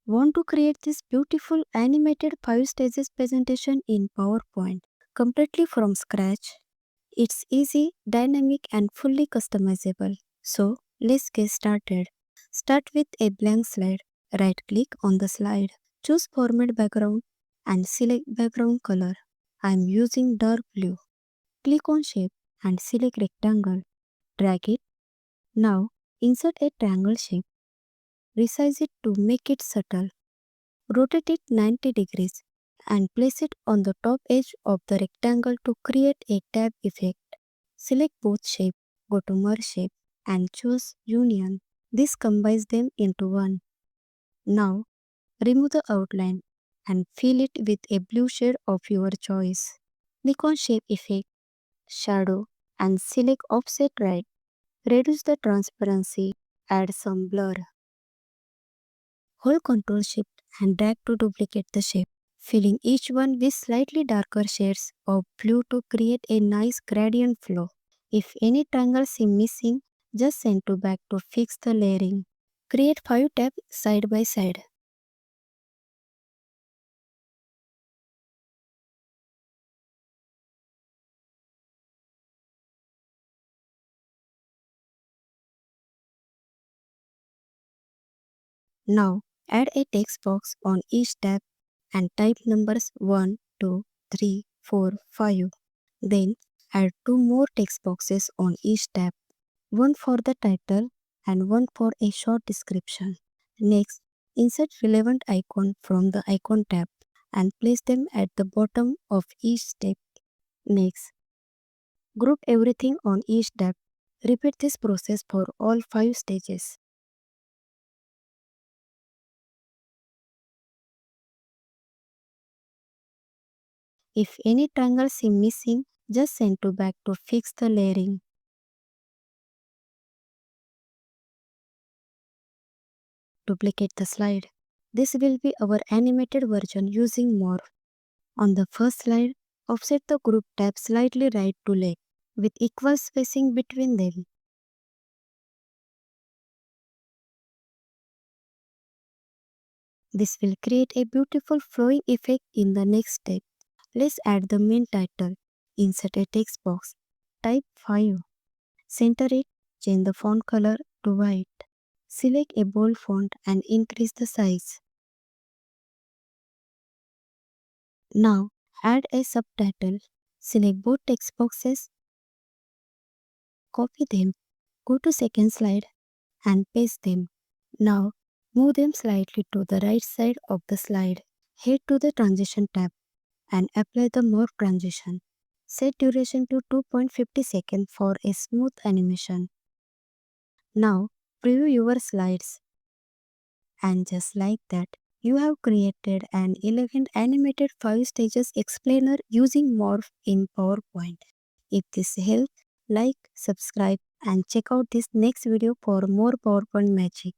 Want to create this beautiful animated 5 stages presentation in PowerPoint completely from scratch? It's easy, dynamic, and fully customizable. So, let's get started. Start with a blank slide. Right click on the slide. Choose Format Background and select background color. I'm using dark blue. Click on Shape and select Rectangle. Drag it. Now, insert a triangle shape. Resize it to make it subtle. Rotate it 90 degrees and place it on the top edge of the rectangle to create a tab effect. Select both shape, go to Merge Shape and choose Union. This combines them into one. Now, remove the outline and fill it with a blue shade of your choice. Click on Shape Effect, Shadow and select Offset Right. Reduce the transparency, add some blur. Hold Ctrl Shift and drag to duplicate the shape, filling each one with slightly darker shades of blue to create a nice gradient flow. If any triangles seem missing, just send to back to fix the layering. Create 5 tabs side by side. Now, add a text box on each tab and type numbers 1, 2, 3, 4, 5. Then, add 2 more text boxes on each tab, one for the title and one for a short description. Next, insert relevant icon from the icon tab and place them at the bottom of each step. Next, group everything on each tab. Repeat this process for all 5 stages. If any triangles seem missing, just send to back to fix the layering. Duplicate the slide. This will be our animated version using Morph. On the first slide, offset the group tab slightly right to left with equal spacing between them. This will create a beautiful flowing effect in the next step. Let's add the main title. Insert a text box. Type 5. Center it. Change the font color to white. Select a bold font and increase the size. Now, add a subtitle. Select both text boxes. Copy them. Go to second slide and paste them. Now, move them slightly to the right side of the slide. Head to the Transition tab and apply the Morph transition. Set duration to 2.50 seconds for a smooth animation. Now, preview your slides. And just like that, you have created an elegant animated 5 stages explainer using Morph in PowerPoint. If this helped, like, subscribe, and check out this next video for more PowerPoint magic.